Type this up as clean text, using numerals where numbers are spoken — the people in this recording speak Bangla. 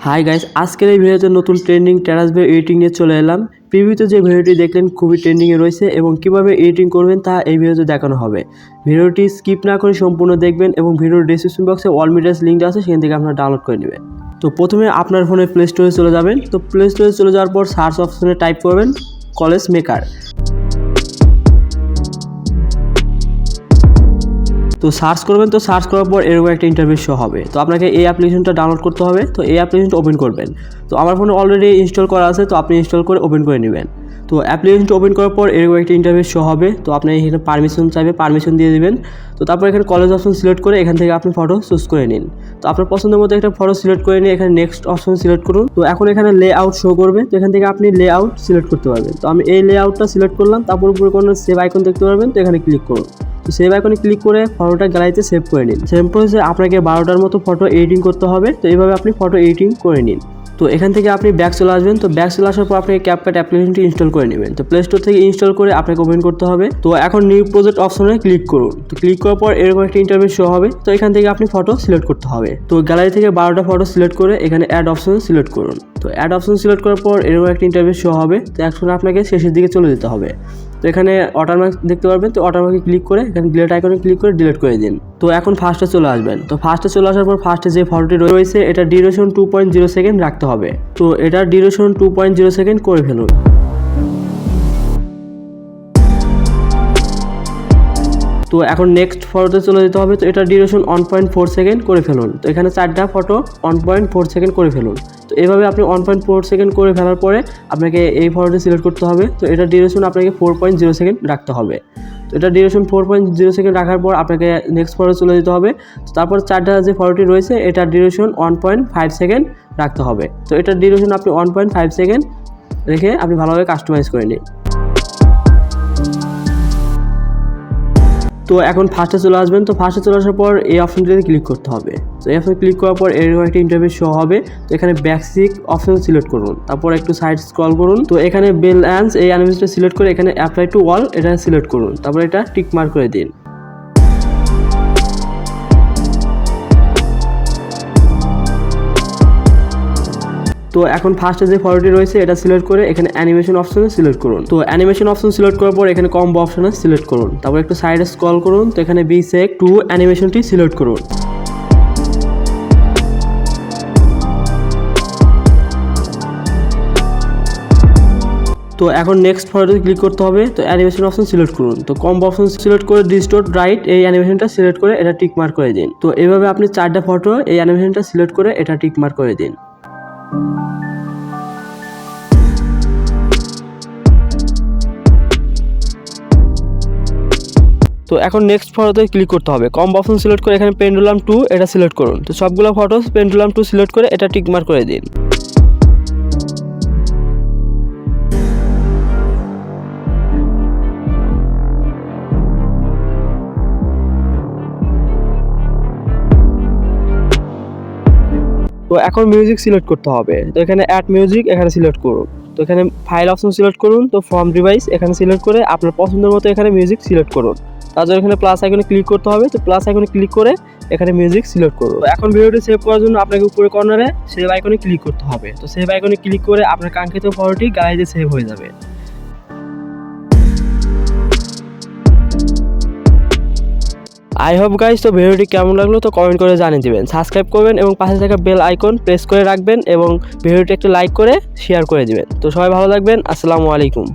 হাই গাইস, আজকের এই ভিডিওতে নতুন ট্রেন্ডিং টেরাস ভিউ এডিটিং নিয়ে চলে এলাম। প্রিভিউতে যে ভিডিওটি দেখলেন খুবই ট্রেন্ডিংয়ে রয়েছে এবং কিভাবে এডিটিং করবেন তা এই ভিডিওতে দেখানো হবে। ভিডিওটি স্কিপ না করে সম্পূর্ণ দেখবেন এবং ভিডিওর ডেসক্রিপশন বক্সে অল মিডিয়াস লিঙ্ক আছে, সেখান থেকে আপনারা ডাউনলোড করে নেবেন। তো প্রথমে আপনার ফোনে প্লে স্টোরে চলে যাবেন। তো প্লে স্টোরে চলে যাওয়ার পর সার্চ অপশনে টাইপ করবেন কলেজ মেকার। তো সার্চ করবেন, তো সার্চ করার পর এরকম একটা ইন্টারফেস শো হবে। তো আপনাকে এই অ্যাপ্লিকেশনটা ডাউনলোড করতে হবে। তো এই অ্যাপ্লিকেশনটা ওপেন করবেন। তো আমার ফোনে অলরেডি ইনস্টল করা আছে, তো আপনি ইনস্টল করে ওপেন করে নেবেন। তো অ্যাপ্লিকেশনটা ওপেন করার পর এরকম একটা ইন্টারফেস শো হবে। তো আপনি এখানে পারমিশন চাইবে, পারমিশন দিয়ে দিবেন। তো তারপর এখানে কলেজ অপশন সিলেক্ট করে এখান থেকে আপনি ফটো চুজ করে নিন। তো আপনার পছন্দের মতো একটা ফটো সিলেক্ট করে নিয়ে এখানে নেক্সট অপশন সিলেক্ট করুন। তো এখন এখানে লে আউট শো করবে, তো এখান থেকে আপনি লে আউট সিলেক্ট করতে পারবেন। তো আমি এই লে আউটটা সিলেক্ট করলাম। তারপর উপরে কোনো সেভ আইকন দেখতে পারবেন, তো এখানে ক্লিক করুন। তো সেভ আইকনে ক্লিক করে ফটোটা গ্যালারিতে সেভ করে নিন। সেম প্রসেসে আপনাকে 12টার মতো ফটো এডিটিং করতে হবে। তো এইভাবে আপনি ফটো এডিটিং করে নিন। তো এখান থেকে আপনি ব্যাক চলে আসবেন। তো ব্যাক চলে আসার পর আপনি CapCut অ্যাপ্লিকেশনটি ইনস্টল করে নেবেন। তো প্লে স্টোর থেকে ইনস্টল করে আপনাকে ওপেন করতে হবে। তো এখন নিউ প্রজেক্ট অপশনে ক্লিক করুন। তো ক্লিক করার পর এরকম একটা ইন্টারফেস শো হবে। তো এখান থেকে আপনি ফটো সিলেক্ট করতে হবে। তো গ্যালারি থেকে 12টা ফটো সিলেক্ট করে এখানে অ্যাড অপশন সিলেক্ট করুন। তো অ্যাড অপশন সিলেক্ট করার পর এরকম একটা ইন্টারফেস শো হবে। তো এখন আপনাকে শেষের দিকে চলে যেতে হবে। তো এখানে ওয়াটারমার্ক দেখতে পারবেন। তো ওয়াটারমার্কে ক্লিক করে এখানে ডিলিট আইকনে ক্লিক করে ডিলিট করে দিন। তো এখন ফার্স্টে চলে আসবেন। তো ফার্স্টে চলে আসার পর ফার্স্টে যে ফটোটি রয়েছে এটা ডিউরেশন 2.0 সেকেন্ড রাখতে হবে। তো এটা ডিউরেশন 2.0 সেকেন্ড করে ফেলুন। তো এখন নেক্সট ফটোতে চলে যেতে হবে। তো এটা ডিউরেশন 1.4 সেকেন্ড করে ফেলুন। তো এখানে 4টা ফটো 1.4 সেকেন্ড করে ফেলুন। তো এইভাবে আপনি 1.4 সেকেন্ড করে ফেলার পরে আপনাকে এই ফটোটি সিলেক্ট করতে হবে। তো এটা ডিউরেশন আপনাকে 4.0 সেকেন্ড রাখতে হবে। তো এটা ডিউরেশন 4.0 সেকেন্ড রাখার পর আপনাকে নেক্সট ফটো চলে যেতে হবে। তো তারপর 4টা যে ফটোটি রয়েছে এটা ডিউরেশন 1.5 সেকেন্ড রাখতে হবে। তো এটা ডিউরেশন আপনি 1.5 সেকেন্ড রেখে আপনি ভালোভাবে কাস্টমাইজ করে নিন। তো এখন ফার্স্টে চলে আসবেন। তো ফার্স্টে চলে আসার পর এই অপশনটিতে ক্লিক করতে হবে। তো এই অপশনে ক্লিক করার পর এরকম একটা ইন্টারফেস শো হবে। তো এখানে বেসিক অপশন সিলেক্ট করুন। তারপর একটু সাইড স্ক্রল করুন। তো এখানে বেল অ্যান্স এই অ্যানিমেশনটা সিলেক্ট করে এখানে অ্যাপ্লাই টু অল এটা সিলেক্ট করুন। তারপর এটা টিক মার্ক করে দিন। তো এখন ফার্স্টে যে ফটোটি রয়েছে এটা সিলেক্ট করে এখানে অ্যানিমেশন অপশনে সিলেক্ট করুন। তো অ্যানিমেশন অপশন সিলেক্ট করার পর এখানে কম্বো অপশনে সিলেক্ট করুন। তারপর একটু সাইডে স্ক্রল করুন। তো এখানে বিসেক টু অ্যানিমেশনটি সিলেক্ট করুন। তো এখন নেক্সট ফটোতে ক্লিক করতে হবে। তো অ্যানিমেশন অপশন সিলেক্ট করুন। তো কম্বো অপশন সিলেক্ট করে ডিস্টোর্ট রাইট এই অ্যানিমেশনটা সিলেক্ট করে এটা টিক মার্ক করে দিন। তো এইভাবে আপনি 4টা ফটো এই অ্যানিমেশনটা সিলেক্ট করে এটা টিক মার্ক করে দিন। তো এখন নেক্সট ফটোতে ক্লিক করতে হবে। কম্বো অপশন সিলেক্ট করে এখানে পেন্ডুলাম 2 এটা সিলেক্ট করুন। তো সবগুলো ফটো পেন্ডুলাম 2 সিলেক্ট করে এটা টিক মার্ক করে দিন। তো এখন মিউজিক সিলেক্ট করতে হবে। তো এখানে অ্যাড মিউজিক এখানে সিলেক্ট করুন। তো এখানে ফাইল অপশন সিলেক্ট করুন। তো ফ্রম ডিভাইস এখানে সিলেক্ট করে আপনার পছন্দের মতো এখানে মিউজিক সিলেক্ট করুন। তারপর এখানে প্লাস আইকনে ক্লিক করতে হবে। তো প্লাস আইকনে ক্লিক করে এখানে মিউজিক সিলেক্ট করুন। তো এখন ভিডিওটি সেভ করার জন্য আপনাকে উপরে কর্নারে সেভ আইকনে ক্লিক করতে হবে। তো সেভ আইকনে ক্লিক করে আপনার কাঙ্ক্ষিত ফটোটি গ্যালারিতে সেভ হয়ে যাবে। আই হোপ গাইস, তো ভিডিওটি কেমন লাগলো তো কমেন্ট করে জানিয়ে দিবেন। সাবস্ক্রাইব করবেন এবং পাশে থাকা বেল আইকন প্রেস করে রাখবেন এবং ভিডিওটি একটু লাইক করে শেয়ার করে দিবেন। তো সবাই ভালো থাকবেন। আসসালামু আলাইকুম।